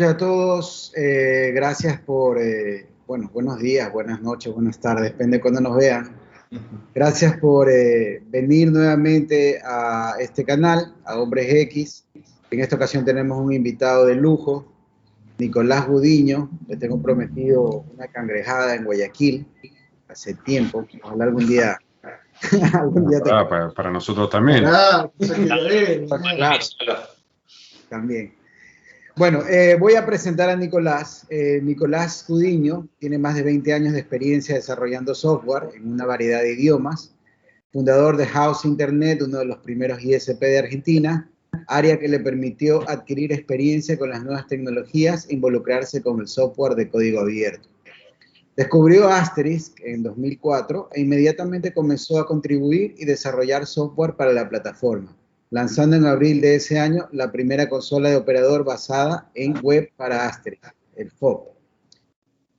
noches a todos. Gracias por, buenos días, buenas noches, buenas tardes, depende de cuando nos vean. Gracias por venir nuevamente a este canal, a Hombres X. En esta ocasión tenemos un invitado de lujo, Nicolás Gudiño. Le tengo prometido una cangrejada en Guayaquil hace tiempo. Ojalá algún día para nosotros también. Claro, también. Bueno, voy a presentar a Nicolás. Nicolás Gudiño tiene más de 20 años de experiencia desarrollando software en una variedad de idiomas. Fundador de House Internet, uno de los primeros ISP de Argentina, área que le permitió adquirir experiencia con las nuevas tecnologías e involucrarse con el software de código abierto. Descubrió Asterisk en 2004 e inmediatamente comenzó a contribuir y desarrollar software para la plataforma, lanzando en abril de ese año la primera consola de operador basada en web para Asterisk, el FOB.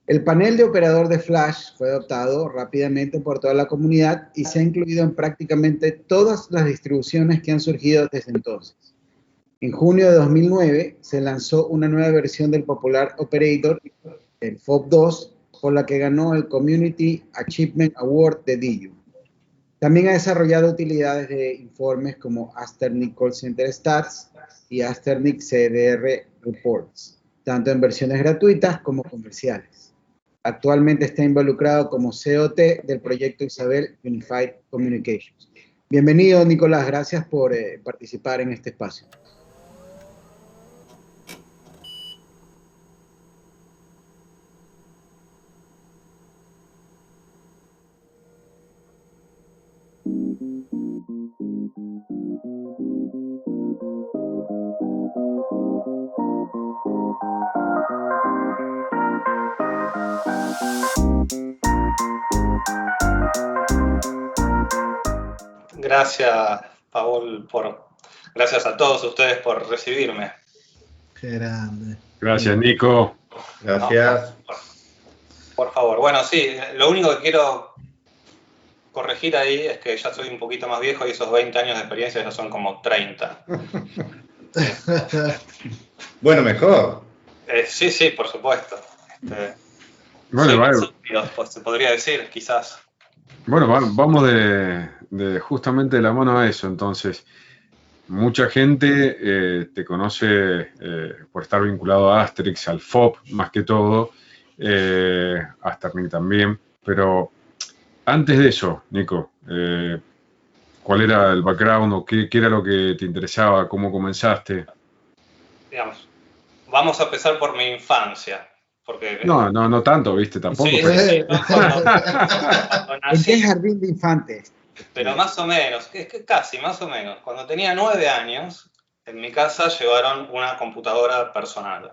El panel de operador de Flash fue adoptado rápidamente por toda la comunidad y se ha incluido en prácticamente todas las distribuciones que han surgido desde entonces. En junio de 2009 se lanzó una nueva versión del popular operator, el FOB 2, por la que ganó el Community Achievement Award de DIU. También ha desarrollado utilidades de informes como Asternic Call Center Stats y Asternic CDR Reports, tanto en versiones gratuitas como comerciales. Actualmente está involucrado como COT del proyecto Isabel Unified Communications. Bienvenido, Nicolás. Gracias por participar en este espacio. Gracias, Paul, gracias a todos ustedes por recibirme. Qué grande. Gracias, Nico. Gracias. No, por favor. Bueno, sí, lo único que quiero corregir ahí es que ya soy un poquito más viejo y esos 20 años de experiencia ya son como 30. Bueno, mejor. Sí, por supuesto. Bueno, vale. Pues, se podría decir, quizás. Bueno, vamos de justamente de la mano a eso. Entonces, mucha gente te conoce por estar vinculado a Asterix, al FOB más que todo, a Asternic también. Pero antes de eso, Nico, ¿cuál era el background o qué era lo que te interesaba? ¿Cómo comenzaste? Digamos, vamos a empezar por mi infancia. Porque, no tanto, viste, tampoco. Sí, ¿En qué jardín de infantes? Pero más o menos, casi más o menos. Cuando tenía 9 años, en mi casa llevaron una computadora personal.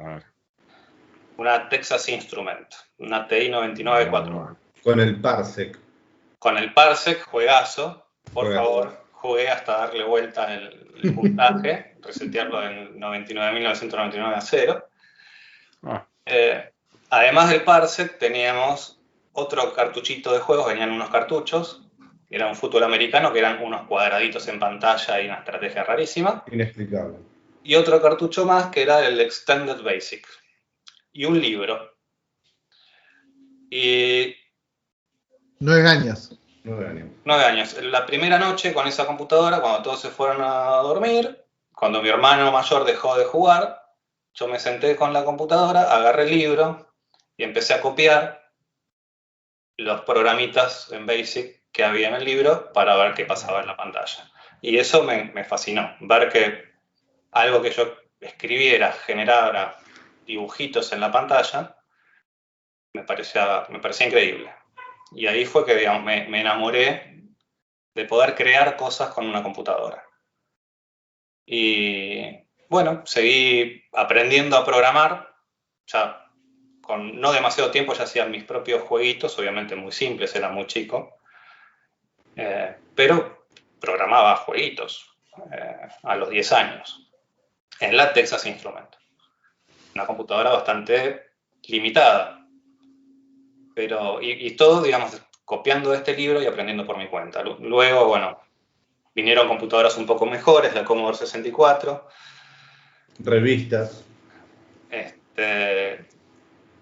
Una Texas Instrument, una TI 9941. Con el Parsec. Con el Parsec, juegazo. Por favor, jugué hasta darle vuelta el puntaje, resetearlo en 99.999 a 0. Además del Parsec, teníamos otro cartuchito de juegos, venían unos cartuchos, era un fútbol americano, que eran unos cuadraditos en pantalla y una estrategia rarísima. Inexplicable. Y otro cartucho más, que era el Extended Basic. Y un libro. Y... 9 años. 9 años. La primera noche con esa computadora, cuando todos se fueron a dormir, cuando mi hermano mayor dejó de jugar, yo me senté con la computadora, agarré el libro y empecé a copiar los programitas en BASIC que había en el libro para ver qué pasaba en la pantalla. Y eso me fascinó, ver que algo que yo escribiera generara dibujitos en la pantalla, me parecía increíble. Y ahí fue que, digamos, me enamoré de poder crear cosas con una computadora. Y bueno, seguí aprendiendo a programar, ya con no demasiado tiempo ya hacía mis propios jueguitos, obviamente muy simples, era muy chico, pero programaba jueguitos a los 10 años, en la Texas Instrument. Una computadora bastante limitada, pero y todo, digamos, copiando este libro y aprendiendo por mi cuenta. Luego, bueno, vinieron computadoras un poco mejores, la Commodore 64. Revistas.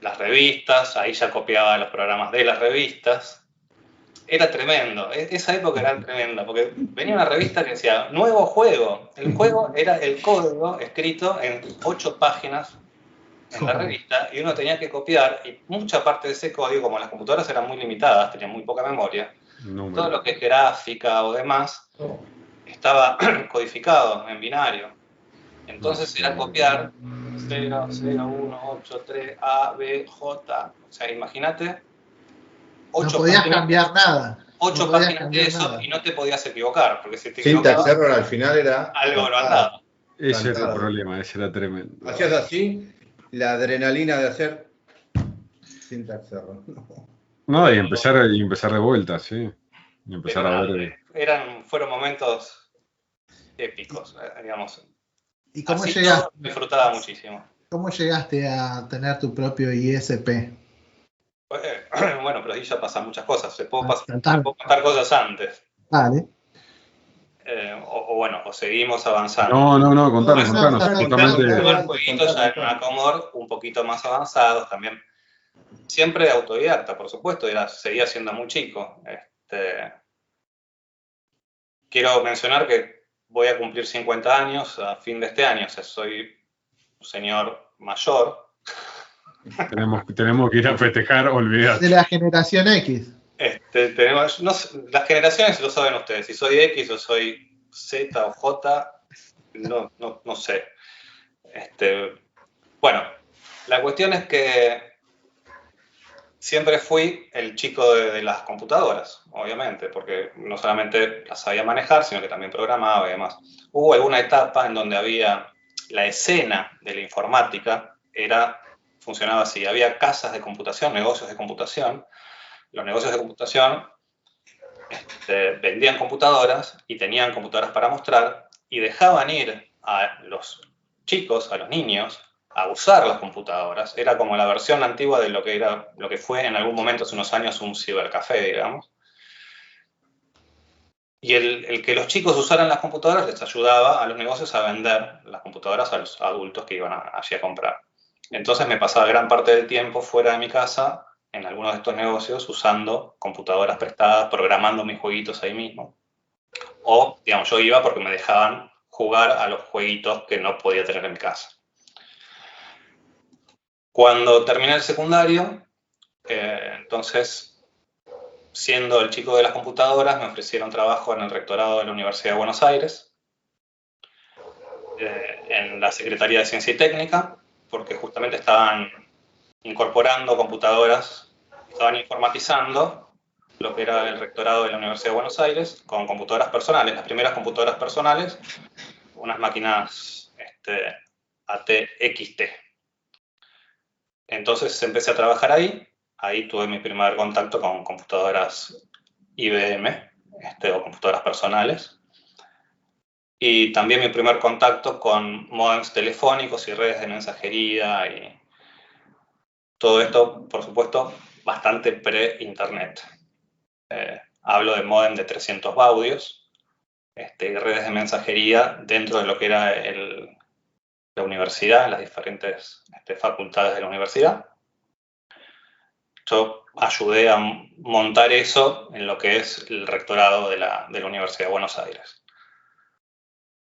las revistas, ahí ya copiaba los programas de las revistas. Era tremendo, esa época era tremenda, porque venía una revista que decía, nuevo juego. El juego era el código escrito en 8 páginas en la revista, y uno tenía que copiar, y mucha parte de ese código, como las computadoras eran muy limitadas, tenían muy poca memoria, todo lo que es gráfica o demás, estaba codificado en binario. Entonces era copiar 0, 0, 1, 8, 3, A, B, J, o sea, imagínate, No podías cambiar nada. 8 No podías páginas de eso nada. y no te podías equivocar, porque si te Syntax equivocabas, error al final era algo no andaba. Ese era el Cantado. problema, ese era tremendo. Hacías así, la adrenalina de hacer syntax error. No, y empezar de vuelta, sí. Y empezar Pero a nada, ver. fueron momentos épicos, digamos. ¿Y cómo Así llegaste? todo, disfrutaba muchísimo. ¿Cómo llegaste a tener tu propio ISP? Bueno, pero ahí ya pasan muchas cosas. Se puedo Contar. contar cosas antes. Vale. O seguimos avanzando. No, contanos. Justamente. Justamente. Jueguitos ya en una Commodore un poquito más avanzados también. Siempre autodidacta, por supuesto, seguía siendo muy chico. Quiero mencionar que voy a cumplir 50 años a fin de este año. O sea, soy un señor mayor. Tenemos que ir a festejar, olvidate. De la generación X. Las generaciones lo saben ustedes. Si soy X o soy Z o J, no sé. Bueno, la cuestión es que siempre fui el chico de las computadoras, obviamente, porque no solamente las sabía manejar, sino que también programaba y demás. Hubo alguna etapa en donde había la escena de la informática, funcionaba así, había casas de computación, negocios de computación. Los negocios de computación vendían computadoras y tenían computadoras para mostrar y dejaban ir a los chicos, a los niños, a usar las computadoras. Era como la versión antigua de lo que fue en algún momento hace unos años un cibercafé, digamos. Y el que los chicos usaran las computadoras les ayudaba a los negocios a vender las computadoras a los adultos que iban allí a comprar. Entonces me pasaba gran parte del tiempo fuera de mi casa, en algunos de estos negocios, usando computadoras prestadas, programando mis jueguitos ahí mismo. O, digamos, yo iba porque me dejaban jugar a los jueguitos que no podía tener en mi casa. Cuando terminé el secundario, entonces, siendo el chico de las computadoras, me ofrecieron trabajo en el rectorado de la Universidad de Buenos Aires, en la Secretaría de Ciencia y Técnica, porque justamente estaban incorporando computadoras, estaban informatizando lo que era el rectorado de la Universidad de Buenos Aires con computadoras personales, las primeras computadoras personales, unas máquinas ATXT. Entonces empecé a trabajar ahí tuve mi primer contacto con computadoras IBM, o computadoras personales, y también mi primer contacto con módems telefónicos y redes de mensajería y todo esto, por supuesto, bastante pre-internet. Hablo de módem de 300 baudios, redes de mensajería dentro de lo que era la universidad, las diferentes facultades de la universidad. Yo ayudé a montar eso en lo que es el rectorado de la Universidad de Buenos Aires.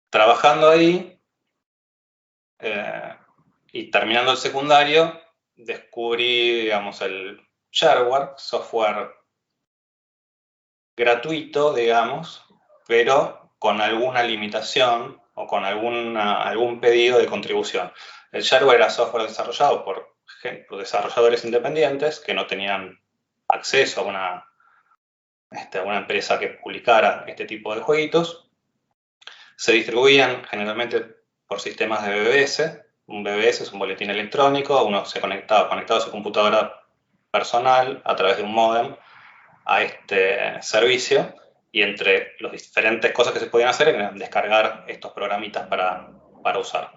Trabajando ahí y terminando el secundario, descubrí, digamos, el shareware, software gratuito, digamos, pero con alguna limitación o con algún pedido de contribución. El shareware era software desarrollado por desarrolladores independientes que no tenían acceso a una empresa que publicara este tipo de jueguitos. Se distribuían generalmente por sistemas de BBS. Un BBS es un boletín electrónico, uno se conectado a su computadora personal a través de un módem a este servicio, y entre las diferentes cosas que se podían hacer era descargar estos programitas para usar.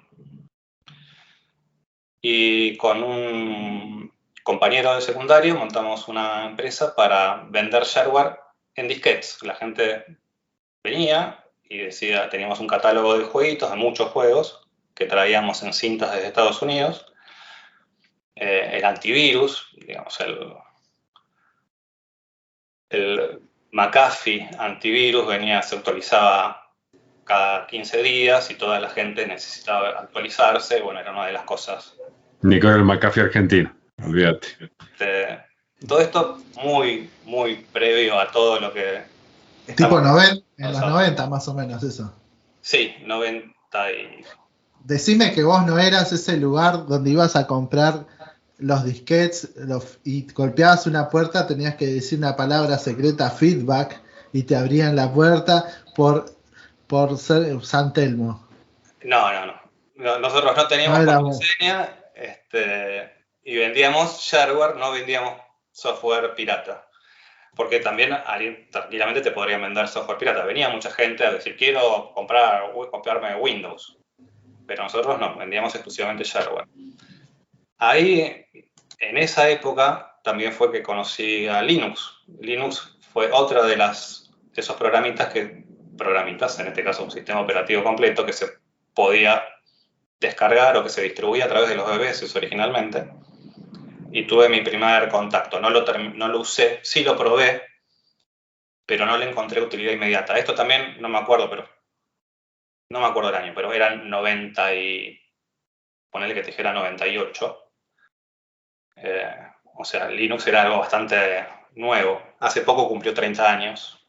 Y con un compañero de secundario montamos una empresa para vender shareware en disquetes. La gente venía y decía, teníamos un catálogo de jueguitos, de muchos juegos, que traíamos en cintas desde Estados Unidos. el antivirus, digamos, el McAfee antivirus se actualizaba cada 15 días y toda la gente necesitaba actualizarse. Bueno, era una de las cosas. Nico era el McAfee argentino, olvídate. Todo esto muy, muy previo a todo lo que... Tipo en los 90 más o menos eso. Sí, 90 y... Decime que vos no eras ese lugar donde ibas a comprar los disquetes y golpeabas una puerta, tenías que decir una palabra secreta, feedback, y te abrían la puerta por ser San Telmo. No. Nosotros no teníamos contraseña y vendíamos shareware, no vendíamos software pirata. Porque también alguien tranquilamente te podría vender software pirata. Venía mucha gente a decir, quiero comprarme Windows. Pero nosotros no, vendíamos exclusivamente shareware. Ahí, en esa época, también fue que conocí a Linux. Linux fue otra de esos programitas, en este caso un sistema operativo completo, que se podía descargar o que se distribuía a través de los BBS originalmente. Y tuve mi primer contacto. No lo usé, sí lo probé, pero no le encontré utilidad inmediata. Esto también, no me acuerdo el año, pero eran 90 y... Ponele que te dijera 98. O sea, Linux era algo bastante nuevo. Hace poco cumplió 30 años.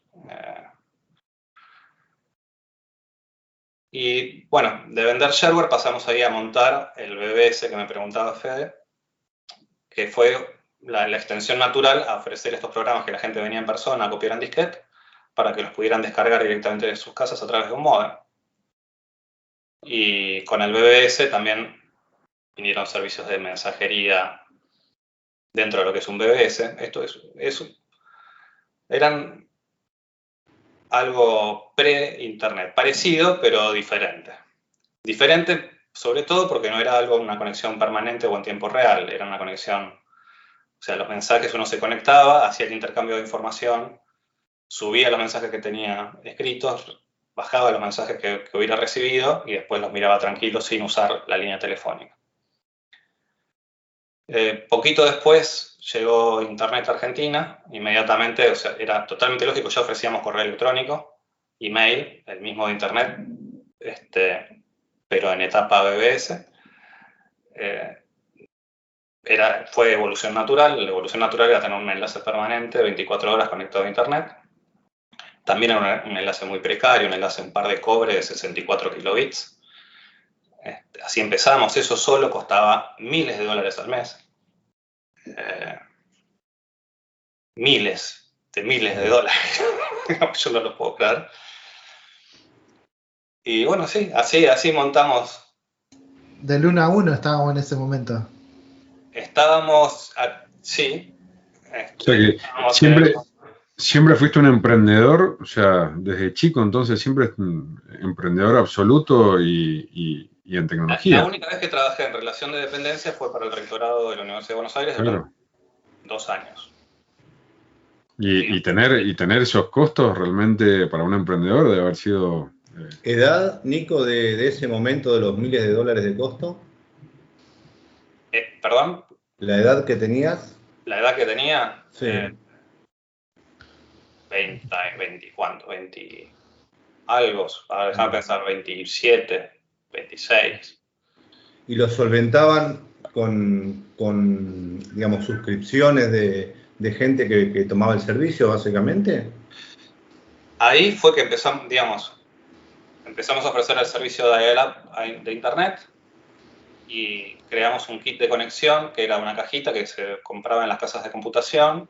Y bueno, de vender shareware pasamos ahí a montar el BBS que me preguntaba Fede, que fue la extensión natural a ofrecer estos programas que la gente venía en persona a copiar en disquete para que los pudieran descargar directamente de sus casas a través de un módem. Y con el BBS también vinieron servicios de mensajería dentro de lo que es un BBS. Eran algo pre-internet, parecido pero diferente. Diferente sobre todo porque no era una conexión permanente o en tiempo real, era una conexión, o sea, los mensajes uno se conectaba, hacía el intercambio de información, subía los mensajes que tenía escritos, bajaba los mensajes que hubiera recibido y después los miraba tranquilo sin usar la línea telefónica. Poquito después llegó Internet a Argentina, inmediatamente, o sea, era totalmente lógico, ya ofrecíamos correo electrónico, email, el mismo de Internet, pero en etapa BBS. Fue evolución natural. La evolución natural era tener un enlace permanente, 24 horas conectado a Internet. También era un enlace muy precario, un enlace en par de cobre de 64 kilobits. Así empezamos, eso solo costaba miles de dólares al mes. Miles de dólares. Yo no lo puedo creer. Y bueno, sí, así montamos. Del 1 a 1 estábamos en ese momento. Estábamos, sí. O sea que siempre fuiste un emprendedor, o sea, desde chico, entonces siempre es un emprendedor absoluto y en tecnología. La única vez que trabajé en relación de dependencia fue para el rectorado de la Universidad de Buenos Aires, claro. 2 años. Y tener esos costos realmente para un emprendedor debe haber sido... ¿Edad, Nico, de ese momento de los miles de dólares de costo? ¿Perdón? ¿La edad que tenías? La edad que tenía, sí. 20, ¿cuánto? 20 algo, a ver, déjame pensar, 27, 26. ¿Y lo solventaban con digamos, suscripciones de gente que tomaba el servicio, básicamente? Ahí fue que empezamos a ofrecer el servicio de Internet y creamos un kit de conexión que era una cajita que se compraba en las casas de computación.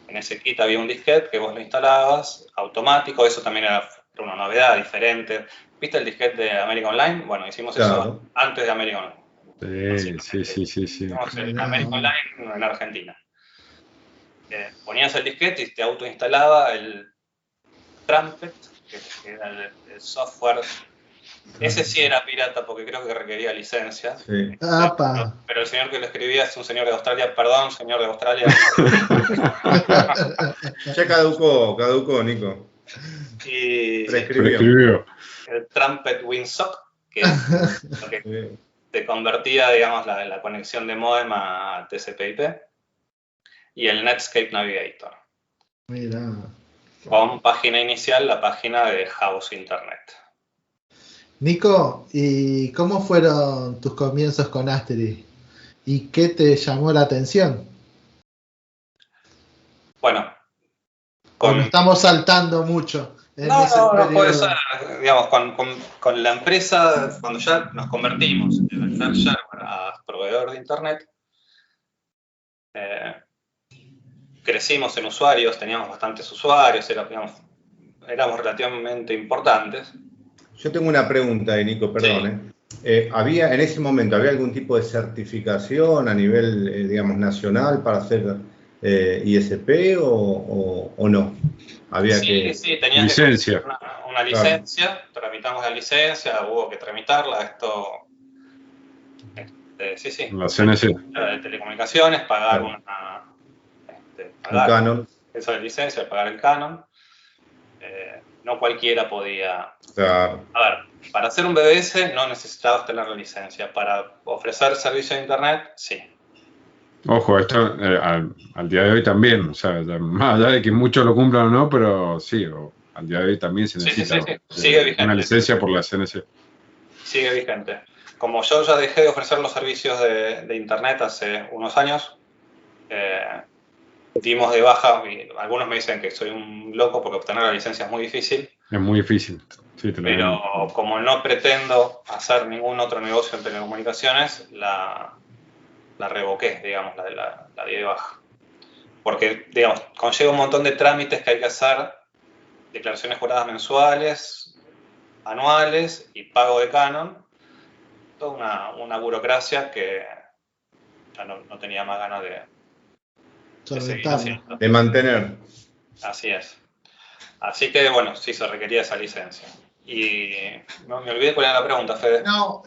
En ese kit había un disquete que vos lo instalabas, automático, eso también era una novedad diferente. ¿Viste el disquete de América Online? Bueno, hicimos eso antes de América Online. Sí. Hicimos el América Online en Argentina. Ponías el disquete y te autoinstalaba el Trumpet, que era el software. Ese sí era pirata porque creo que requería licencia. Sí. Pero el señor que lo escribía es un señor de Australia. Perdón, señor de Australia. Ya caducó, Nico. Y prescribió. El Trumpet Windsock, que es lo que te convertía, digamos, la conexión de modem a TCP/IP y el Netscape Navigator. Mira. Con página inicial, la página de House Internet. Nico, ¿y cómo fueron tus comienzos con Asterisk? ¿Y qué te llamó la atención? Bueno, ¿O nos estamos saltando mucho en ese no puede periodo? ser. Digamos, con la empresa, cuando ya nos convertimos de vender shareware a proveedor de Internet, crecimos en usuarios, teníamos bastantes usuarios, éramos relativamente importantes. Yo tengo una pregunta, Nico, perdón. Sí. ¿Había en ese momento algún tipo de certificación a nivel, digamos, nacional para hacer ISP o no? Había Sí, tenías licencia. que una licencia, claro. Tramitamos la licencia, hubo que tramitarla, sí. La CNC. De telecomunicaciones, pagar claro. Pagar un canon. Eso de licencia, pagar el canon. No cualquiera podía. Claro. A ver, para hacer un BBS no necesitabas tener la licencia. Para ofrecer servicio de internet, sí. Ojo, esto al día de hoy también, o sea, más allá de que muchos lo cumplan o no, pero sí, al día de hoy también se necesita sí. Sigue vigente. Una licencia por la CNC. Sigue vigente. Como yo ya dejé de ofrecer los servicios de internet hace unos años, dimos de baja, y algunos me dicen que soy un loco porque obtener la licencia es muy difícil. Es muy difícil, sí, pero como no pretendo hacer ningún otro negocio en telecomunicaciones, la revoqué, digamos, la di de baja. Porque, digamos, conlleva un montón de trámites que hay que hacer, declaraciones juradas mensuales, anuales y pago de canon. Toda una burocracia que ya no tenía más ganas de seguir haciendo. De mantener. Así es. Así que, bueno, sí se requería esa licencia. Y no me olvidé cuál era la pregunta, Fede. No,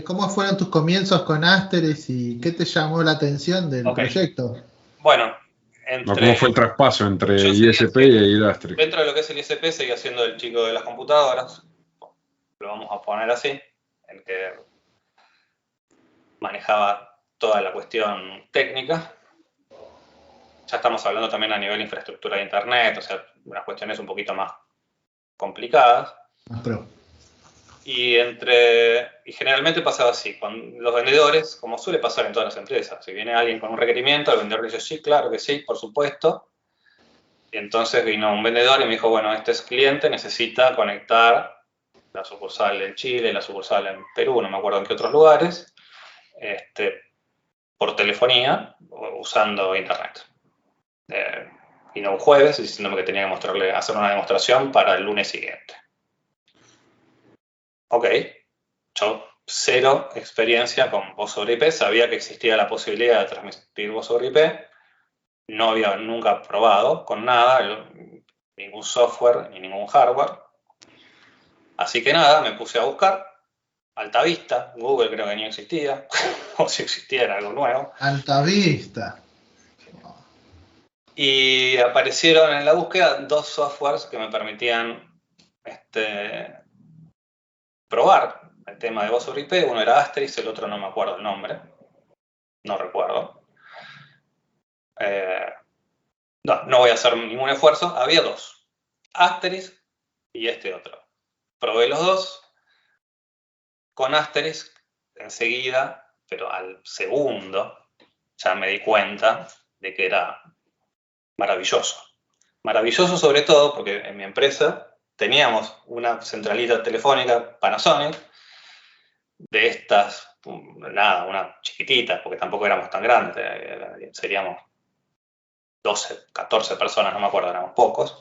¿cómo fueron tus comienzos con Asterisk y qué te llamó la atención del proyecto? Bueno, ¿cómo fue el traspaso entre ISP y Asterisk? Dentro de lo que es el ISP seguía siendo el chico de las computadoras, lo vamos a poner así, el que manejaba toda la cuestión técnica. Ya estamos hablando también a nivel de infraestructura de internet, o sea, unas cuestiones un poquito más complicadas. Y generalmente pasaba así, con los vendedores, como suele pasar en todas las empresas. Si viene alguien con un requerimiento, el vendedor dice, sí, claro que sí, por supuesto. Y entonces vino un vendedor y me dijo, bueno, este es cliente, necesita conectar la sucursal en Chile, la sucursal en Perú, no me acuerdo en qué otros lugares, por telefonía, usando internet. Vino un jueves diciéndome que tenía que hacer una demostración para el lunes siguiente. Ok, yo cero experiencia con voz sobre IP, sabía que existía la posibilidad de transmitir voz sobre IP, no había nunca probado con nada, ningún software ni ningún hardware. Así que nada, me puse a buscar. Altavista, Google creo que ni existía, o si existía era algo nuevo. Altavista. Y aparecieron en la búsqueda dos softwares que me permitían probar el tema de voz sobre IP. Uno era Asterisk, el otro no me acuerdo el nombre. No recuerdo. No voy a hacer ningún esfuerzo. Había dos. Asterisk y este otro. Probé los dos. Con Asterisk, enseguida, pero al segundo, ya me di cuenta de que era maravilloso. Maravilloso sobre todo porque en mi empresa teníamos una centralita telefónica Panasonic, de estas, una chiquitita, porque tampoco éramos tan grandes, seríamos 12, 14 personas, no me acuerdo, éramos pocos.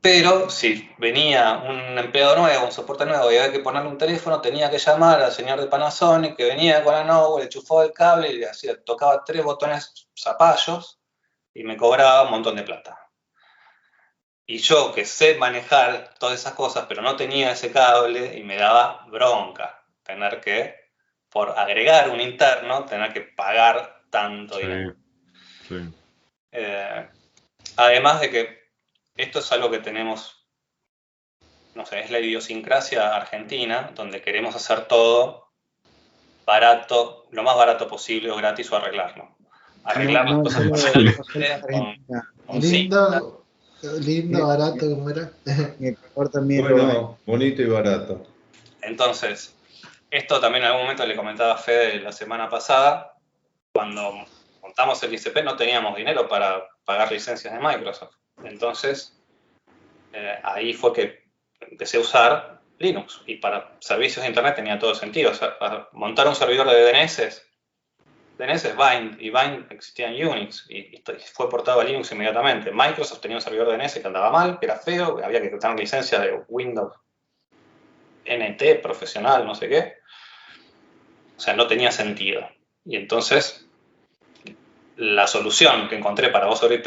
Pero si venía un empleado nuevo, un soporte nuevo y había que ponerle un teléfono, tenía que llamar al señor de Panasonic que venía con la Novo, le enchufaba el cable y le tocaba 3 botones zapallos y me cobraba un montón de plata. Y yo que sé manejar todas esas cosas, pero no tenía ese cable y me daba bronca tener que, por agregar un interno, tener que pagar tanto dinero. Sí. Además de que esto es algo que tenemos no sé, es la idiosincrasia argentina, donde queremos hacer todo barato, lo más barato posible o gratis o arreglarlo. Arreglar las No cosas solo, con no solo en con Argentina, un sí. Lindo, barato, ¿cómo era? en Ecuador también lo hay. Bueno, bonito y barato. Entonces, esto también en algún momento le comentaba a Fede la semana pasada, cuando montamos el ICP no teníamos dinero para pagar licencias de Microsoft. Entonces, ahí fue que empecé a usar Linux, y para servicios de Internet tenía todo el sentido. O sea, para montar un servidor de DNS es Bind, y Bind existía en Unix, y fue portado a Linux inmediatamente. Microsoft tenía un servidor de DNS que andaba mal, que era feo, que había que tener licencia de Windows NT, profesional, no sé qué. O sea, no tenía sentido. Y entonces, la solución que encontré para voz over IP,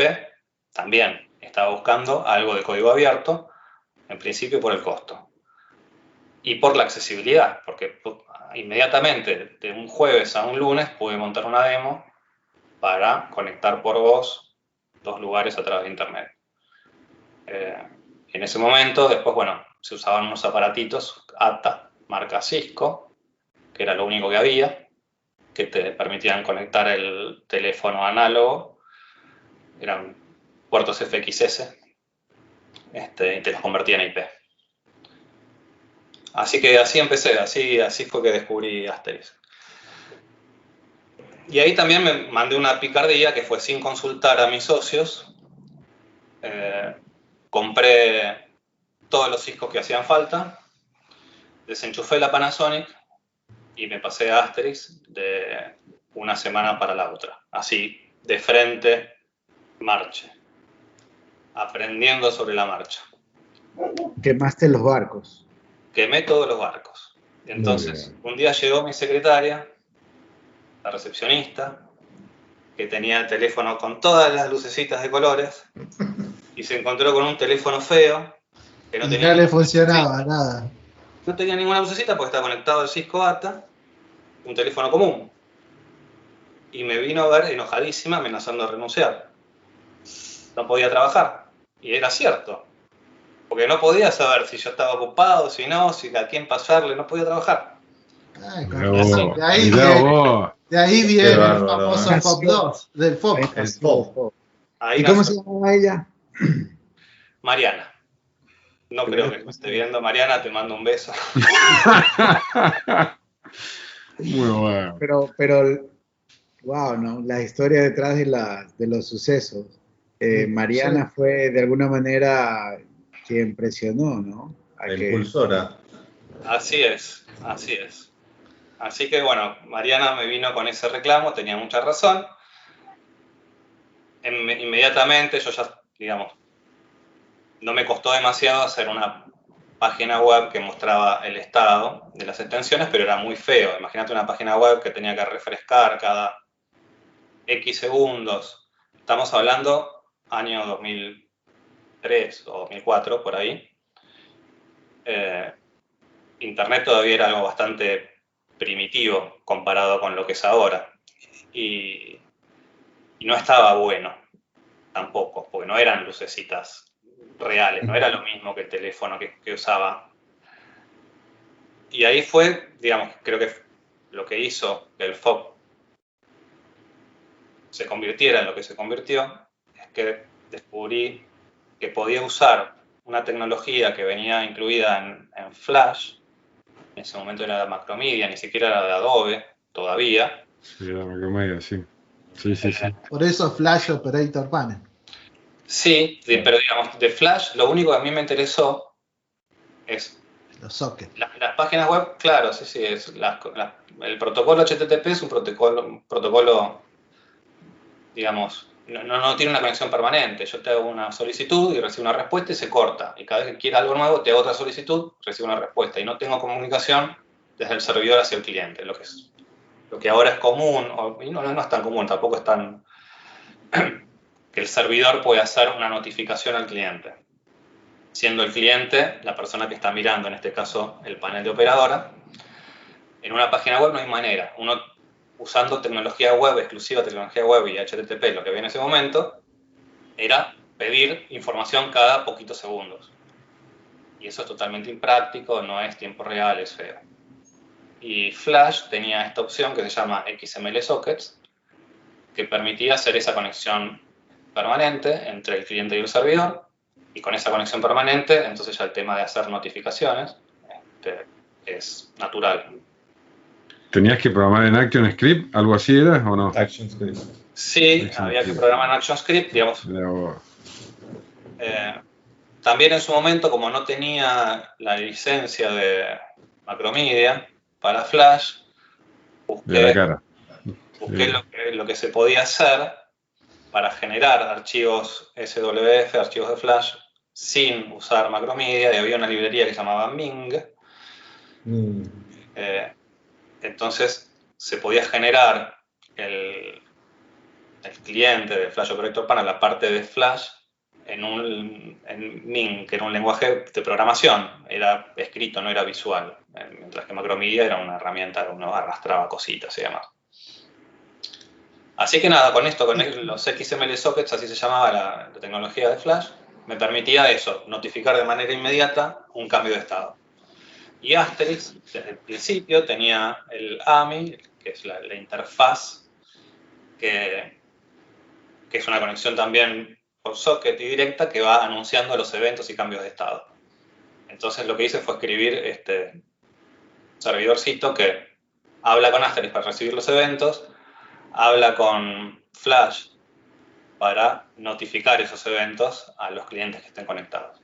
también estaba buscando algo de código abierto, en principio por el costo. Y por la accesibilidad, porque inmediatamente, de un jueves a un lunes, pude montar una demo para conectar por voz 2 lugares a través de Internet. En ese momento, después, bueno, se usaban unos aparatitos ATA, marca Cisco, que era lo único que había, que te permitían conectar el teléfono análogo. Eran puertos FXS, y te los convertía en IP. Así que así empecé, así fue que descubrí Asterisk. Y ahí también me mandé una picardía que fue sin consultar a mis socios. Compré todos los Ciscos que hacían falta, desenchufé la Panasonic y me pasé a Asterisk de una semana para la otra. Así, de frente, marche. Aprendiendo sobre la marcha. Quemaste los barcos. Quemé todos los barcos. Entonces, un día llegó mi secretaria, la recepcionista, que tenía el teléfono con todas las lucecitas de colores, y se encontró con un teléfono feo, que no tenía le funcionaba nada. No tenía ninguna lucecita porque estaba conectado al Cisco ATA, un teléfono común. Y me vino a ver enojadísima, amenazando de renunciar. No podía trabajar. Y era cierto. Porque no podía saber si yo estaba ocupado, si no, si a quién pasarle, no podía trabajar. Ay, De ahí viene el famoso FOB 2, del FOB. El FOB. ¿Y cómo se llamaba ella? Mariana. No creo que me esté viendo. Mariana, te mando un beso. Muy bueno. Pero wow, ¿no? La historia detrás de los sucesos. Mariana fue de alguna manera quien presionó, ¿no? La impulsora. Así es. Así que bueno, Mariana me vino con ese reclamo, tenía mucha razón. Inmediatamente yo ya, digamos, no me costó demasiado hacer una página web que mostraba el estado de las extensiones, pero era muy feo. Imagínate una página web que tenía que refrescar cada X segundos. Estamos hablando año 2003 o 2004, por ahí. Internet todavía era algo bastante primitivo comparado con lo que es ahora. Y no estaba bueno tampoco, porque no eran lucecitas reales, no era lo mismo que el teléfono que usaba. Y ahí fue, digamos, creo que lo que hizo que el FOB se convirtiera en lo que se convirtió, es que descubrí que podía usar una tecnología que venía incluida en Flash. En ese momento era Macromedia, ni siquiera era de Adobe todavía. Sí, era Macromedia, sí. Sí. Por eso Flash Operator Panel. Sí, pero digamos, de Flash lo único que a mí me interesó es los sockets. Las páginas web, claro, sí, es el protocolo HTTP es un protocolo, digamos, no tiene una conexión permanente. Yo te hago una solicitud y recibo una respuesta y se corta. Y cada vez que quiera algo nuevo, te hago otra solicitud, recibo una respuesta. Y no tengo comunicación desde el servidor hacia el cliente. Lo que ahora es común, y no es tan común, tampoco es tan que el servidor puede hacer una notificación al cliente, siendo el cliente la persona que está mirando, en este caso el panel de operadora. En una página web no hay manera. Uno, usando tecnología web, exclusiva tecnología web y HTTP, lo que había en ese momento, era pedir información cada poquitos segundos. Y eso es totalmente impráctico, no es tiempo real, es feo. Y Flash tenía esta opción que se llama XML Sockets, que permitía hacer esa conexión permanente entre el cliente y el servidor, y con esa conexión permanente, entonces ya el tema de hacer notificaciones es natural. ¿Tenías que programar en ActionScript? ¿Algo así era o no? ActionScript. Sí, había que programar en ActionScript, digamos. También en su momento, como no tenía la licencia de Macromedia para Flash, busqué lo que se podía hacer para generar archivos SWF, archivos de Flash, sin usar Macromedia, y había una librería que se llamaba Ming. Entonces se podía generar el cliente de Flash Operator Panel, la parte de Flash, en Ming, que era un lenguaje de programación, era escrito, no era visual, mientras que Macromedia era una herramienta que uno arrastraba cositas y demás. Así que nada, con esto, con los XML Sockets, así se llamaba la tecnología de Flash, me permitía eso, notificar de manera inmediata un cambio de estado. Y Asterix, desde el principio, tenía el AMI, que es la interfaz, que es una conexión también por socket y directa, que va anunciando los eventos y cambios de estado. Entonces lo que hice fue escribir este servidorcito que habla con Asterix para recibir los eventos, habla con Flash para notificar esos eventos a los clientes que estén conectados.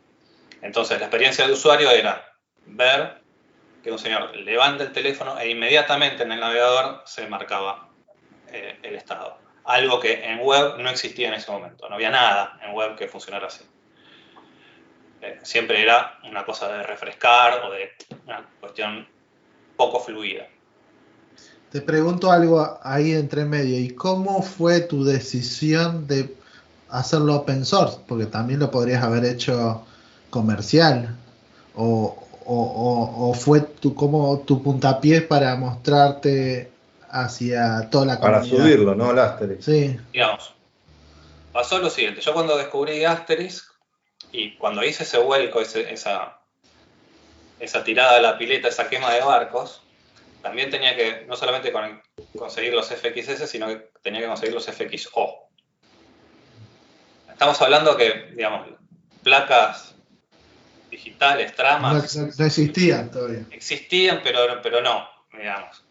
Entonces la experiencia de usuario era ver que un señor levanta el teléfono e inmediatamente en el navegador se marcaba el estado. Algo que en web no existía en ese momento. No había nada en web que funcionara así. Siempre era una cosa de refrescar o de una cuestión poco fluida. Te pregunto algo ahí entre medio. ¿Y cómo fue tu decisión de hacerlo open source? Porque también lo podrías haber hecho comercial. ¿O fue como tu puntapié para mostrarte hacia toda la comunidad? Para subirlo, ¿no? El Asterix. Sí. Digamos, pasó lo siguiente. Yo cuando descubrí Asterix y cuando hice ese vuelco, esa tirada a la pileta, esa quema de barcos, también tenía que no solamente conseguir los FXS, sino que tenía que conseguir los FXO. Estamos hablando que, digamos, placas digitales, tramas... No existían todavía. Existían, pero no, digamos.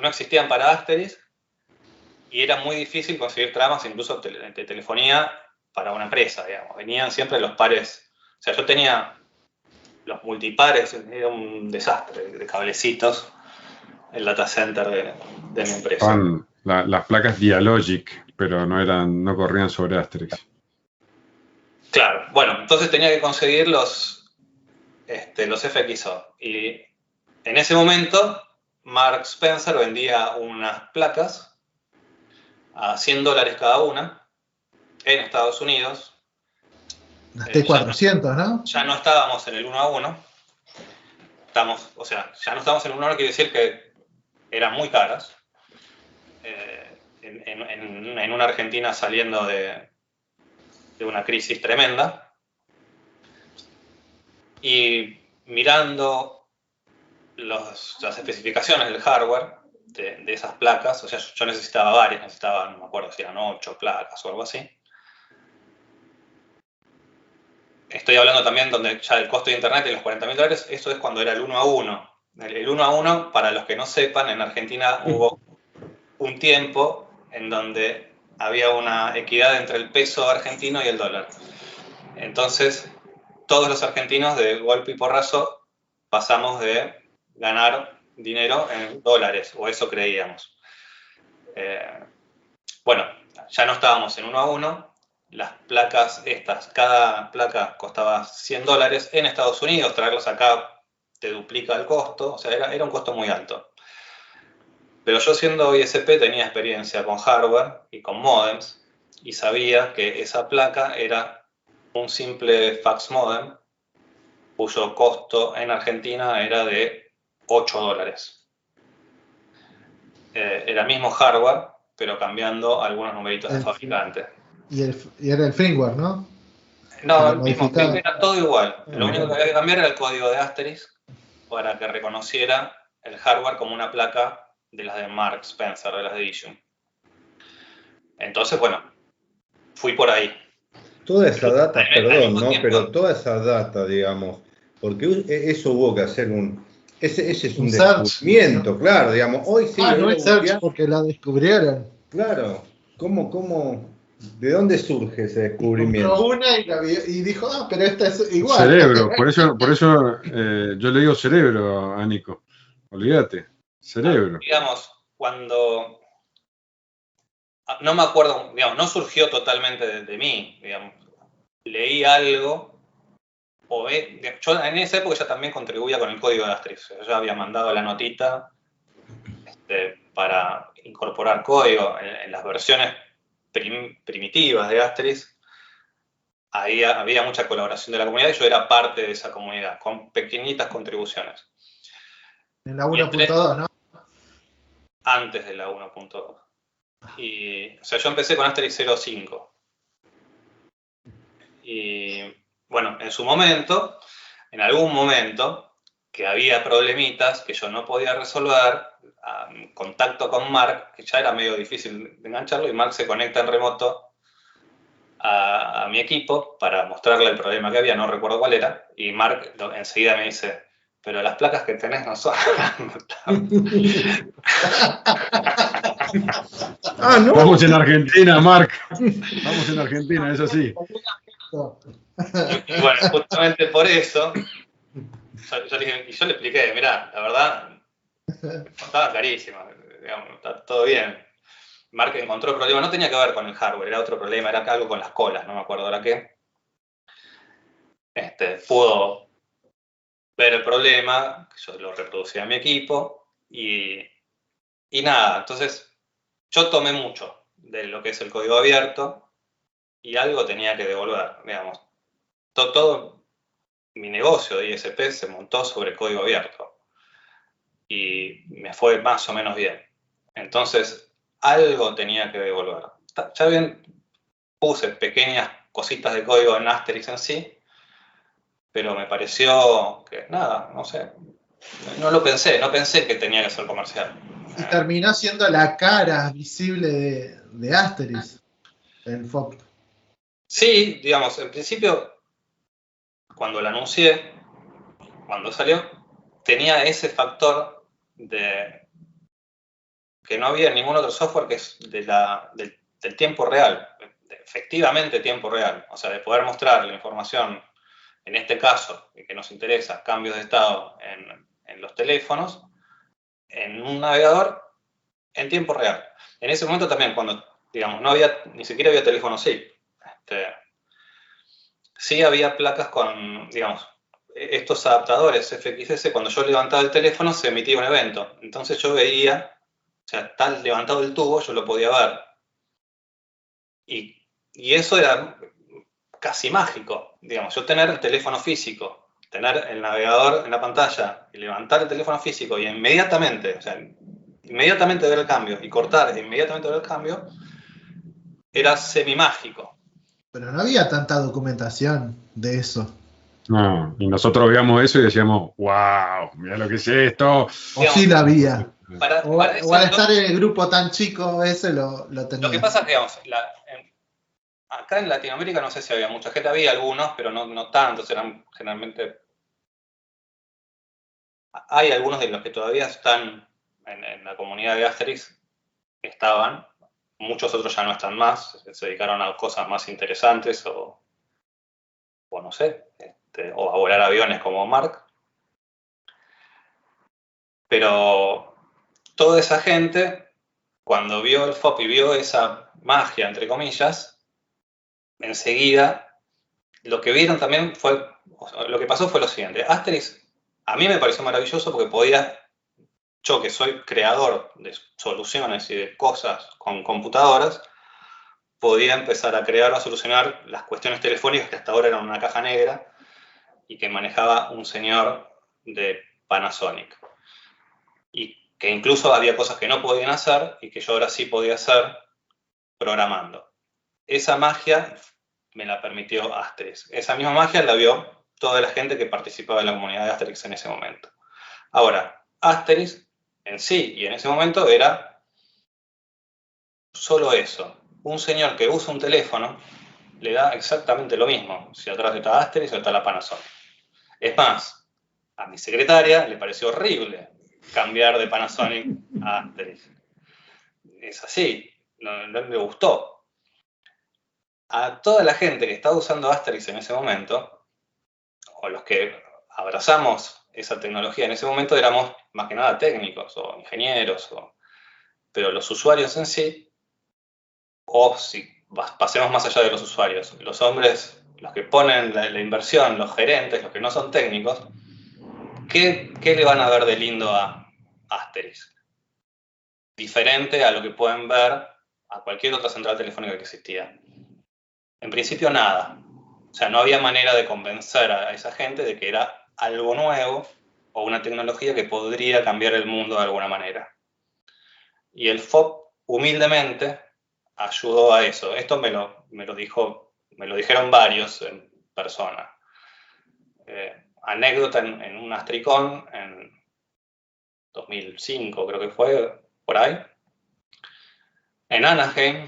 No existían para Asterix y era muy difícil conseguir tramas, incluso de telefonía, para una empresa, digamos. Venían siempre los pares. O sea, yo tenía los multipares, era un desastre de cablecitos, el data center de mi empresa. Las placas Dialogic, pero no corrían sobre Asterix. Claro, bueno, entonces tenía que conseguir los FXO. Y en ese momento, Mark Spencer vendía unas placas a $100 cada una en Estados Unidos. Las T400, ¿no? Ya no estábamos en el 1 a 1. Ya no estábamos en el 1 a 1, quiere decir que eran muy caras. En una Argentina saliendo de una crisis tremenda. Y mirando las especificaciones del hardware de esas placas, o sea, yo necesitaba varias, no me acuerdo si eran 8 placas o algo así. Estoy hablando también donde ya el costo de internet de los $40.000, eso es cuando era el 1 a 1. El 1 a 1, para los que no sepan, en Argentina hubo un tiempo en donde había una equidad entre el peso argentino y el dólar. Entonces, todos los argentinos de golpe y porrazo pasamos de ganar dinero en dólares, o eso creíamos. Bueno, ya no estábamos en 1 a 1. Las placas estas, cada placa costaba $100 en Estados Unidos. Traerlas acá te duplica el costo, o sea, era un costo muy alto. Pero yo, siendo ISP, tenía experiencia con hardware y con modems y sabía que esa placa era un simple fax modem cuyo costo en Argentina era de $8. Era el mismo hardware, pero cambiando algunos numeritos de fabricante. Y era el firmware, ¿no? No, lo el mismo, modificaba. era todo igual. Lo único mira. que había que cambiar era el código de Asterisk para que reconociera el hardware como una placa de las de Mark Spencer, de las de Edition. Entonces, bueno, fui por ahí. Toda esa data, Al perdón, mismo ¿no? tiempo, Pero toda esa data, digamos, porque eso hubo que hacer ese es un Un search. descubrimiento, claro, digamos, hoy sí lo No ir a es search buscar, porque la descubrieron. claro, de dónde surge ese descubrimiento? Compró una y la vio y dijo, pero esta es igual. Cerebro, por eso yo le digo cerebro a Nico. Olvídate, cerebro. digamos, cuando... No me acuerdo, digamos, no surgió totalmente de mí, digamos. Leí algo, yo en esa época ya también contribuía con el código de Asterisk. Yo ya había mandado la notita para incorporar código en las versiones primitivas de Asterisk. Ahí había mucha colaboración de la comunidad y yo era parte de esa comunidad, con pequeñitas contribuciones. En la 1.2, ¿no? Antes de la 1.2. Y, o sea, yo empecé con Asterisk 0.5. Y bueno, en algún momento, que había problemitas que yo no podía resolver, contacto con Mark, que ya era medio difícil de engancharlo, y Mark se conecta en remoto a mi equipo para mostrarle el problema que había, no recuerdo cuál era, y Mark enseguida me dice, pero las placas que tenés no son... Ah, no. Estamos en Argentina, Mark. Estamos en Argentina, es así. Y bueno, justamente por eso, yo le expliqué, mirá, la verdad, estaba clarísima, digamos, está todo bien. Mark encontró el problema, no tenía que ver con el hardware, era otro problema, era algo con las colas, no me acuerdo ahora qué. Pudo ver el problema, yo lo reproducí a mi equipo, y nada, entonces yo tomé mucho de lo que es el código abierto, y algo tenía que devolver, digamos. Todo mi negocio de ISP se montó sobre código abierto y me fue más o menos bien. Entonces, algo tenía que devolver. Ya bien puse pequeñas cositas de código en Asterisk en sí, pero me pareció que nada, no sé, no lo pensé, no pensé que tenía que ser comercial. Y terminó siendo la cara visible de Asterisk, el FOP. Sí, digamos, en principio, cuando lo anuncié, cuando salió, tenía ese factor de que no había ningún otro software que es del tiempo real, efectivamente tiempo real, o sea, de poder mostrar la información, en este caso, que nos interesa, cambios de estado en los teléfonos, en un navegador en tiempo real. En ese momento también, cuando, digamos, ni siquiera había teléfono SIP, sí había placas con, digamos, estos adaptadores FXS, cuando yo levantaba el teléfono se emitía un evento. Entonces yo veía, o sea, tal levantado el tubo, yo lo podía ver. Y eso era casi mágico, digamos, yo tener el teléfono físico, tener el navegador en la pantalla, y levantar el teléfono físico y inmediatamente, o sea, inmediatamente ver el cambio y cortar e inmediatamente ver el cambio, era semi-mágico. Pero no había tanta documentación de eso. No, y nosotros veíamos eso y decíamos, wow, mira lo que es esto. O Digamos, sí la había. Para O eso, al estar en el grupo tan chico ese lo tenía. lo que pasa es que, digamos, acá en Latinoamérica no sé si había mucha gente, había algunos, pero no tantos, eran generalmente... Hay algunos de los que todavía están en la comunidad de Asterisk, que estaban, muchos otros ya no están más, se dedicaron a cosas más interesantes o no sé, o a volar aviones como Mark. Pero toda esa gente, cuando vio el FOP y vio esa magia, entre comillas, enseguida lo que vieron también fue, lo que pasó fue lo siguiente. Asterisk a mí me pareció maravilloso porque yo que soy creador de soluciones y de cosas con computadoras, podía empezar a crear o a solucionar las cuestiones telefónicas que hasta ahora eran una caja negra y que manejaba un señor de Panasonic. Y que incluso había cosas que no podían hacer y que yo ahora sí podía hacer programando. Esa magia me la permitió Asterix. Esa misma magia la vio toda la gente que participaba en la comunidad de Asterix en ese momento. Ahora, Asterix en sí y en ese momento era solo eso. Un señor que usa un teléfono le da exactamente lo mismo si atrás está Asterix o está la Panasonic. Es más, a mi secretaria le pareció horrible cambiar de Panasonic a Asterix. Es así, no le gustó. A toda la gente que estaba usando Asterix en ese momento, o los que abrazamos esa tecnología en ese momento, éramos más que nada técnicos o ingenieros, pero los usuarios en sí, o si pasemos más allá de los usuarios, los hombres, los que ponen la inversión, los gerentes, los que no son técnicos, ¿qué le van a ver de lindo a Asterix? Diferente a lo que pueden ver a cualquier otra central telefónica que existía. En principio nada. O sea, no había manera de convencer a esa gente de que era algo nuevo o una tecnología que podría cambiar el mundo de alguna manera. Y el FOB humildemente ayudó a eso. Esto me lo dijeron varios en persona. Anécdota en un Astricón en 2005 creo que fue, por ahí. En Anaheim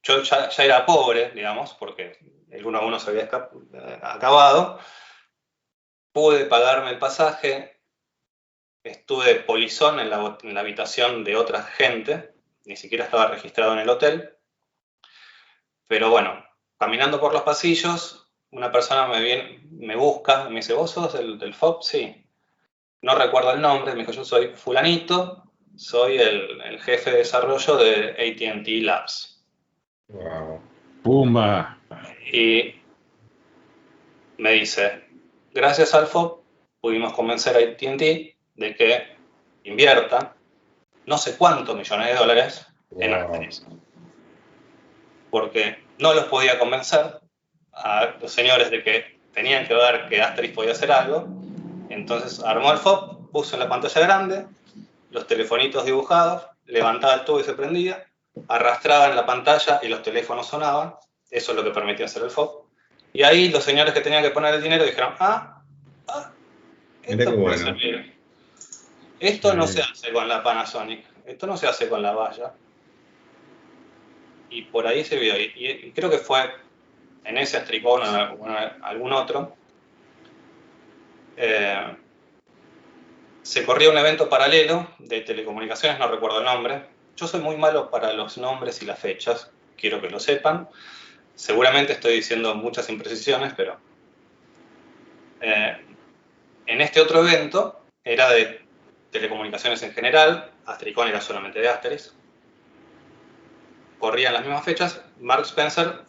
yo ya era pobre, digamos, porque el 1 a 1 se había acabado. Pude pagarme el pasaje, estuve polizón en la habitación de otra gente, ni siquiera estaba registrado en el hotel. Pero bueno, caminando por los pasillos, una persona me busca, me dice, ¿vos sos del FOB? Sí. No recuerdo el nombre, me dijo, yo soy fulanito, soy el jefe de desarrollo de AT&T Labs. Wow. ¡Pumba! Y me dice, gracias al FOB pudimos convencer a AT&T de que invierta no sé cuántos millones de dólares en Asterix. Porque no los podía convencer a los señores de que tenían que ver que Asterix podía hacer algo. Entonces armó el FOB, puso en la pantalla grande los telefonitos dibujados, levantaba el tubo y se prendía, arrastraba en la pantalla y los teléfonos sonaban. Eso es lo que permitía hacer el FOB. Y ahí los señores que tenían que poner el dinero dijeron, esto puede servir. Esto no se hace con la Panasonic, esto no se hace con la Valla. Y por ahí se vio. Y creo que fue en ese Astricón o algún otro. Se corría un evento paralelo de telecomunicaciones, no recuerdo el nombre. Yo soy muy malo para los nombres y las fechas, quiero que lo sepan. Seguramente estoy diciendo muchas imprecisiones, pero en este otro evento era de telecomunicaciones en general, Astricón era solamente de Asterix. Corrían las mismas fechas, Mark Spencer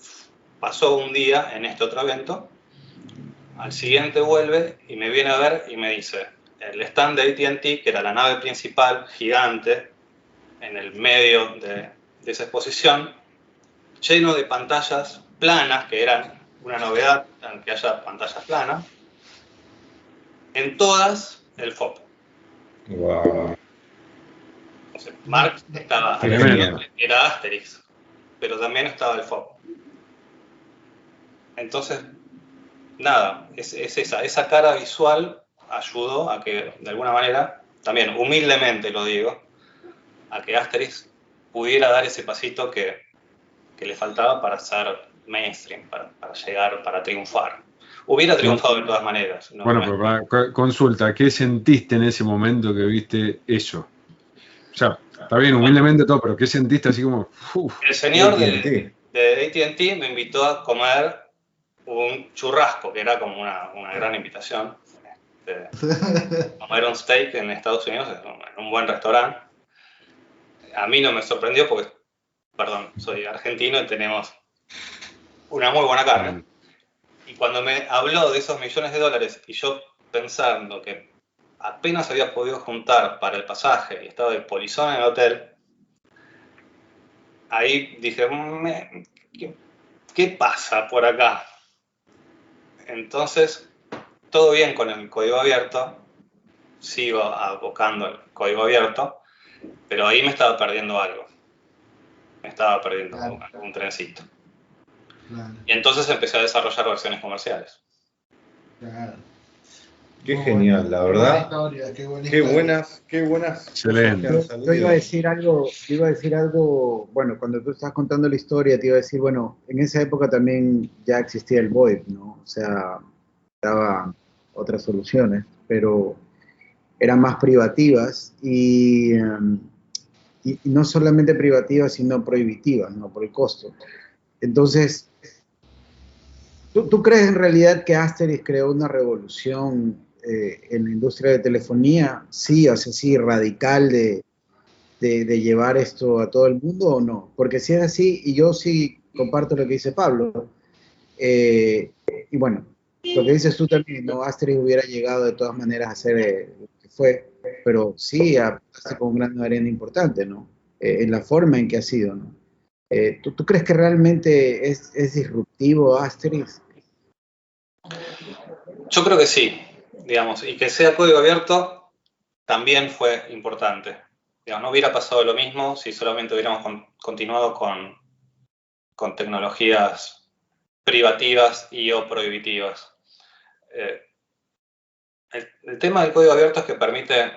pasó un día en este otro evento, al siguiente vuelve y me viene a ver y me dice, el stand de AT&T, que era la nave principal, gigante, en el medio de esa exposición, lleno de pantallas planas, que eran una novedad, que haya pantallas planas, en todas el FOB. Wow. Entonces, Mark estaba, era Asterix, pero también estaba el FOB. Entonces, nada, es esa cara visual ayudó a que, de alguna manera, también humildemente lo digo, a que Asterix pudiera dar ese pasito que le faltaba para ser mainstream, para llegar, para triunfar. Hubiera triunfado de todas maneras. ¿No? Bueno, pero consulta, ¿qué sentiste en ese momento que viste eso? O sea, está bien, humildemente todo, pero ¿qué sentiste así como? El señor de AT&T me invitó a comer un churrasco, que era como una gran invitación. Comer un steak en Estados Unidos, en un buen restaurante. A mí no me sorprendió porque, soy argentino y tenemos una muy buena carne. Y cuando me habló de esos millones de dólares y yo pensando que apenas había podido juntar para el pasaje y estaba de polizón en el hotel, ahí dije, ¿qué pasa por acá? Entonces, todo bien con el código abierto, sigo abocando el código abierto, pero ahí me estaba perdiendo algo. Me estaba perdiendo un trencito. Claro, Y entonces empecé a desarrollar versiones comerciales. claro. Qué Muy genial, buena, la qué buena verdad. historia, qué buena Qué historia. buenas cosas que Excelente. han Yo salido. iba a decir algo, bueno, cuando tú estás contando la historia, te iba a decir, bueno, en esa época también ya existía el VoIP, ¿no? O sea, daba otras soluciones, pero eran más privativas y no solamente privativas, sino prohibitivas, ¿no? Por el costo. Entonces, ¿tú crees en realidad que Asterix creó una revolución en la industria de telefonía? Sí, o sea, sí, radical de llevar esto a todo el mundo o no? Porque si es así, y yo sí comparto lo que dice Pablo, eh, y bueno, lo que dices tú también, ¿no? Asterix hubiera llegado de todas maneras a ser lo que fue, pero sí aportaste con un grano de arena importante, ¿no? En la forma en que ha sido, ¿no? ¿Tú crees que realmente es disruptivo Asterix? Yo creo que sí, digamos, y que sea código abierto también fue importante. Digamos, no hubiera pasado lo mismo si solamente hubiéramos continuado con tecnologías privativas y o prohibitivas. Eh, el tema del código abierto es que permite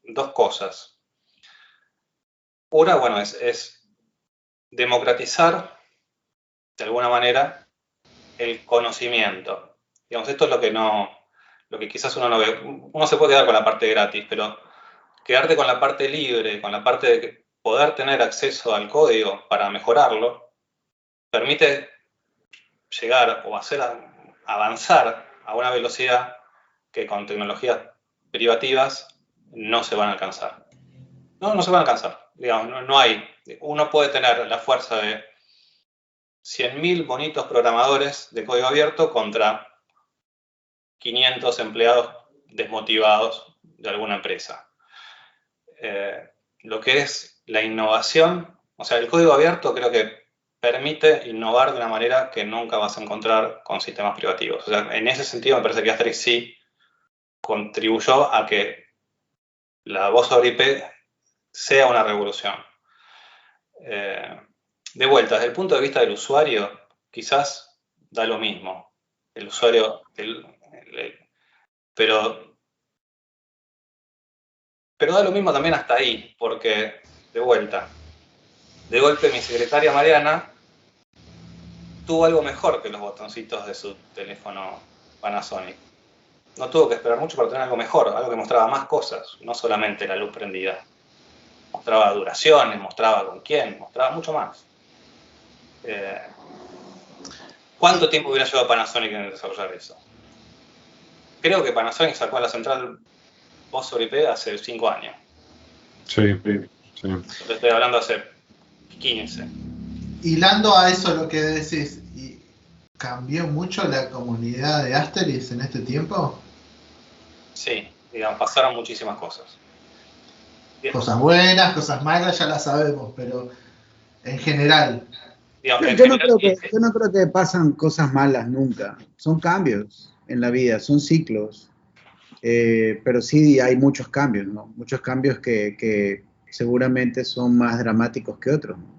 dos cosas. Una, bueno, es democratizar de alguna manera el conocimiento. Digamos, esto es lo que quizás uno no ve. Uno se puede quedar con la parte gratis, pero quedarte con la parte libre, con la parte de poder tener acceso al código para mejorarlo, permite llegar o hacer avanzar a una velocidad que con tecnologías privativas no se van a alcanzar. No se van a alcanzar. Digamos, no hay. Uno puede tener la fuerza de 100.000 bonitos programadores de código abierto contra 500 empleados desmotivados de alguna empresa. Lo que es la innovación, o sea, el código abierto creo que permite innovar de una manera que nunca vas a encontrar con sistemas privativos. O sea, en ese sentido me parece que Asterix sí contribuyó a que la voz sobre IP sea una revolución. De vuelta, desde el punto de vista del usuario, quizás da lo mismo. El usuario, pero da lo mismo también hasta ahí, porque, de vuelta, de golpe mi secretaria Mariana tuvo algo mejor que los botoncitos de su teléfono Panasonic. No tuvo que esperar mucho para tener algo mejor, algo que mostraba más cosas, no solamente la luz prendida. Mostraba duraciones, mostraba con quién, mostraba mucho más. ¿Cuánto tiempo hubiera llevado Panasonic en desarrollar eso? Creo que Panasonic sacó a la central voz sobre IP hace 5 años. Sí. Yo te estoy hablando hace 15. Hilando a eso lo que decís, ¿y cambió mucho la comunidad de Asterix en este tiempo? Sí, digamos, pasaron muchísimas cosas. Cosas buenas, cosas malas, ya las sabemos, pero en general. Digamos, en Yo no general, creo que pasan cosas malas nunca. Son cambios en la vida, son ciclos. Pero sí hay muchos cambios, ¿no? Muchos cambios que seguramente son más dramáticos que otros, ¿no?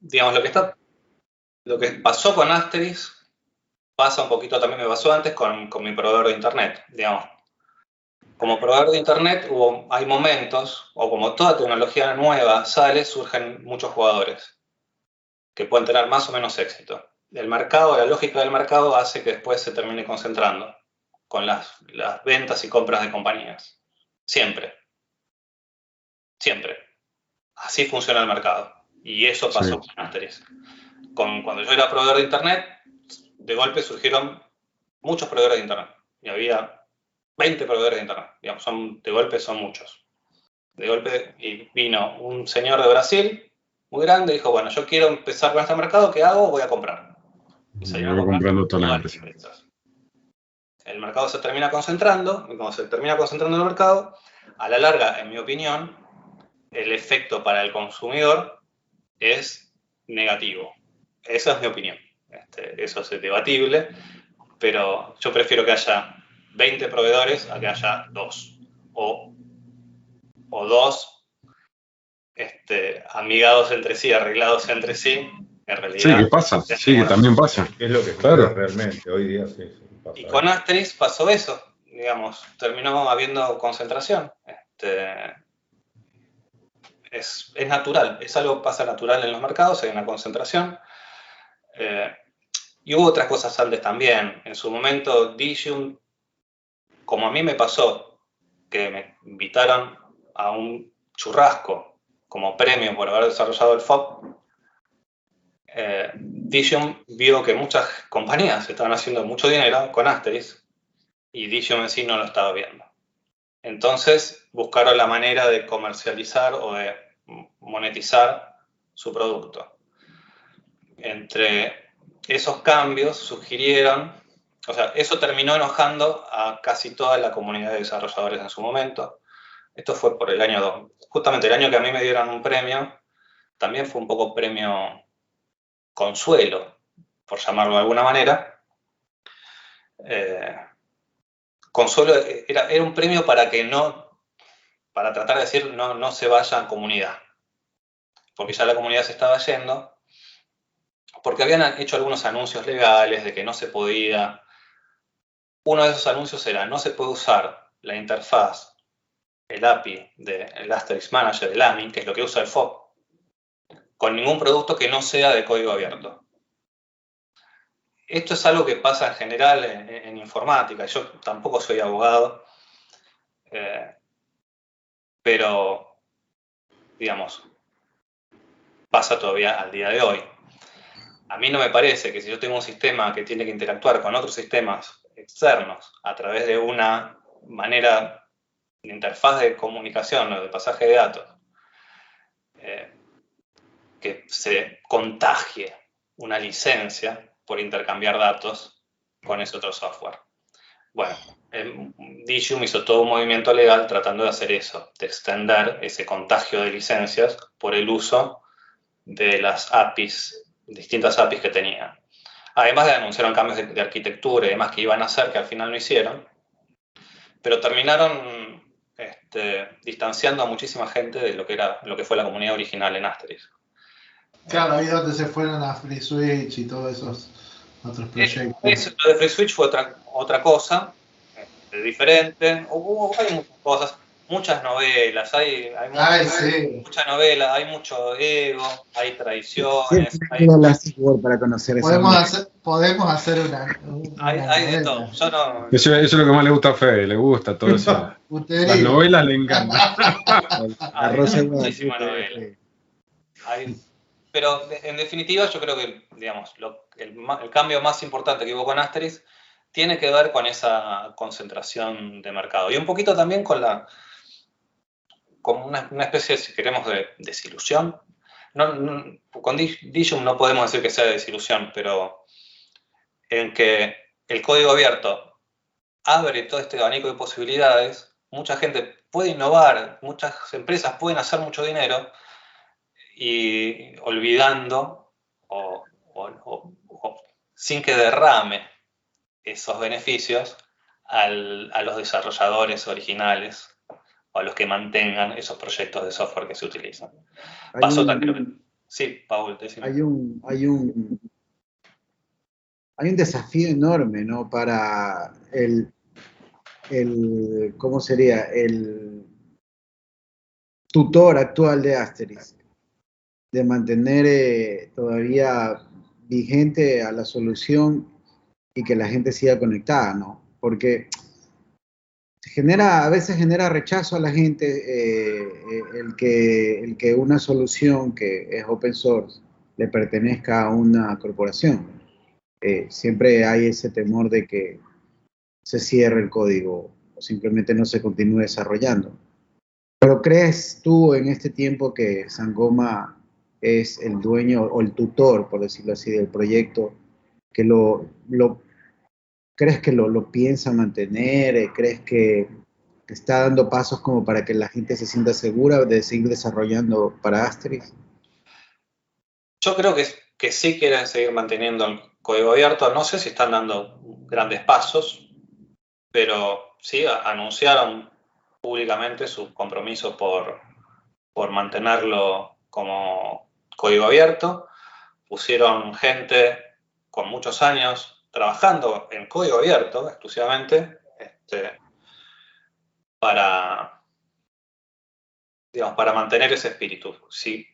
digamos, lo que pasó con Asterix pasa un poquito, también me pasó antes con mi proveedor de internet. Digamos, como proveedor de internet hay momentos, o como toda tecnología nueva sale, surgen muchos jugadores que pueden tener más o menos éxito. El mercado, la lógica del mercado hace que después se termine concentrando con las ventas y compras de compañías. Siempre. Siempre. Así funciona el mercado. Y eso pasó con Asterix. Cuando yo era proveedor de internet, de golpe surgieron muchos proveedores de internet. Y había 20 proveedores de internet. Digamos, de golpe son muchos. De golpe y vino un señor de Brasil, muy grande, y dijo, bueno, yo quiero empezar con este mercado, ¿qué hago? Voy a comprar. Y se Voy comprando todas las empresas. empresas. El mercado se termina concentrando, y cuando se termina concentrando el mercado, a la larga, en mi opinión, el efecto para el consumidor es negativo. Esa es mi opinión. Eso es debatible, pero yo prefiero que haya 20 proveedores a que haya 2. O 2 amigados entre sí, arreglados entre sí, en realidad. Sí, que pasa, sí, que también pasa. Es lo que Claro. sucede realmente hoy día, sí, pasa. Y con Asterix pasó eso, digamos, terminó habiendo concentración. Es natural, es algo que pasa natural en los mercados, hay una concentración. Y hubo otras cosas antes también. En su momento, Digium, como a mí me pasó, que me invitaron a un churrasco como premio por haber desarrollado el FOB, Digium vio que muchas compañías estaban haciendo mucho dinero con Asterix y Digium en sí no lo estaba viendo. Entonces buscaron la manera de comercializar o de monetizar su producto. Entre esos cambios sugirieron, o sea, eso terminó enojando a casi toda la comunidad de desarrolladores en su momento. Esto fue por el año 2. Justamente el año que a mí me dieron un premio, también fue un poco premio consuelo, por llamarlo de alguna manera. Consuelo era un premio para que para tratar de decir no se vaya a comunidad, porque ya la comunidad se estaba yendo, porque habían hecho algunos anuncios legales de que no se podía. Uno de esos anuncios era: no se puede usar la interfaz, el API del Asterix Manager, el AMI, que es lo que usa el FOB, con ningún producto que no sea de código abierto. Esto es algo que pasa en general en informática. Yo tampoco soy abogado, pero, digamos, pasa todavía al día de hoy. A mí no me parece que si yo tengo un sistema que tiene que interactuar con otros sistemas externos a través de una manera de interfaz de comunicación o de pasaje de datos, que se contagie una licencia por intercambiar datos con ese otro software. Bueno, Digium hizo todo un movimiento legal tratando de hacer eso, de extender ese contagio de licencias por el uso de las APIs, distintas APIs que tenían. Además de anunciaron cambios de arquitectura y demás que iban a hacer, que al final no hicieron, pero terminaron distanciando a muchísima gente de lo que fue la comunidad original en Asterix. Claro, ahí donde se fueron a Free Switch y todos esos otros proyectos. Lo de Free Switch fue otra cosa, diferente. Hay muchas cosas, muchas novelas, hay mucha novela, hay mucho ego, hay traiciones. Hay para conocer podemos hacer una hay de todo. Yo no, eso es lo que más le gusta a Fede, le gusta todo eso. Las novelas le encantan. hay muchísima novela. Pero en definitiva yo creo que, digamos, el cambio más importante que hubo con Asterix tiene que ver con esa concentración de mercado. Y un poquito también con una especie, si queremos, de desilusión. Con Digium no podemos decir que sea desilusión, pero en que el código abierto abre todo este abanico de posibilidades, mucha gente puede innovar, muchas empresas pueden hacer mucho dinero, y olvidando o sin que derrame esos beneficios a los desarrolladores originales o a los que mantengan esos proyectos de software que se utilizan. Pasó también. Sí, Paul, decime. Hay un desafío enorme, ¿no? Para ¿cómo sería? El tutor actual de Asterix, de mantener todavía vigente a la solución y que la gente siga conectada, ¿no? Porque a veces genera rechazo a la gente el que una solución que es open source le pertenezca a una corporación. Siempre hay ese temor de que se cierre el código o simplemente no se continúe desarrollando. Pero ¿crees tú en este tiempo que Sangoma es el dueño o el tutor, por decirlo así, del proyecto, que crees que lo piensa mantener? ¿Crees que está dando pasos como para que la gente se sienta segura de seguir desarrollando para Asterix? Yo creo que sí quieren seguir manteniendo el código abierto. No sé si están dando grandes pasos, pero sí anunciaron públicamente su compromiso por mantenerlo como código abierto, pusieron gente con muchos años trabajando en código abierto exclusivamente para mantener ese espíritu. Si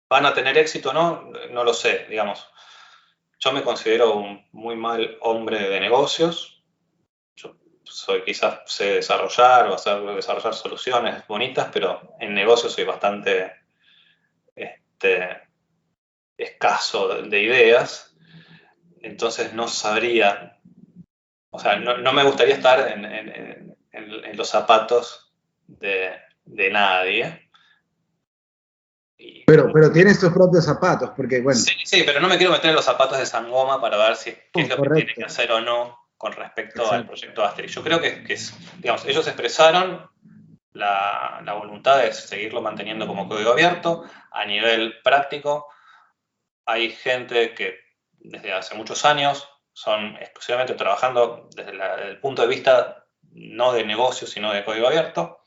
van a tener éxito o no, no lo sé, digamos. Yo me considero un muy mal hombre de negocios. Yo quizás sé desarrollar o desarrollar soluciones bonitas, pero en negocios soy bastante escaso de ideas. Entonces no sabría, o sea, no me gustaría estar en los zapatos de nadie. Pero tienes tus propios zapatos, porque bueno. Sí, pero no me quiero meter en los zapatos de Sangoma para ver qué es lo que tiene que hacer o no con respecto al proyecto Asterix. Yo creo que digamos, ellos expresaron la voluntad de seguirlo manteniendo como código abierto. A nivel práctico, hay gente que desde hace muchos años son exclusivamente trabajando desde el punto de vista no de negocio, sino de código abierto.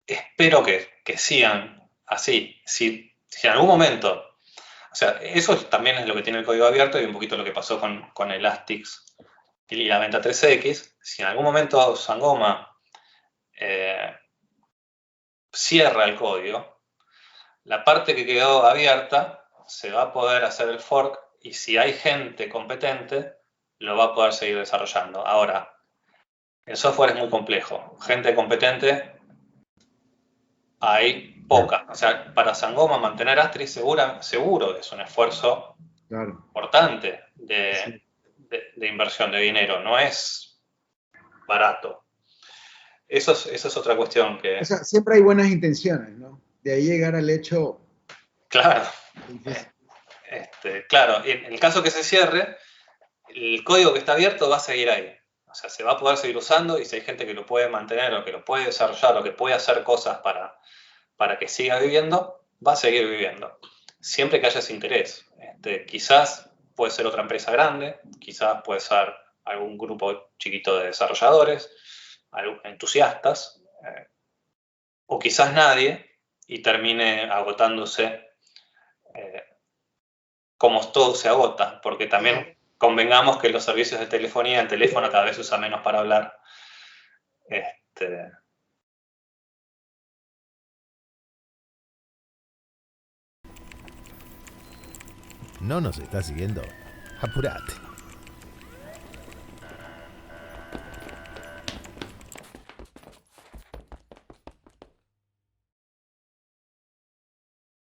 Espero que sigan así. Si en algún momento, o sea, eso también es lo que tiene el código abierto y un poquito lo que pasó con Elastix y la venta 3X. Si en algún momento Sangoma cierra el código, la parte que quedó abierta se va a poder hacer el fork y si hay gente competente, lo va a poder seguir desarrollando. Ahora, el software es muy complejo. Gente competente hay poca. O sea, para Sangoma mantener Asterix seguro es un esfuerzo importante de inversión de dinero. No es barato. Eso es otra cuestión que... O sea, siempre hay buenas intenciones, ¿no? De ahí llegar al hecho... Claro. Claro, en el caso que se cierre, el código que está abierto va a seguir ahí. O sea, se va a poder seguir usando y si hay gente que lo puede mantener o que lo puede desarrollar o que puede hacer cosas para que siga viviendo, va a seguir viviendo. Siempre que haya ese interés. Quizás puede ser otra empresa grande, quizás puede ser algún grupo chiquito de desarrolladores, entusiastas, o quizás nadie y termine agotándose como todo se agota, porque también convengamos que los servicios de telefonía, el teléfono cada vez se usa menos para hablar. ¿No nos está siguiendo? Apurate.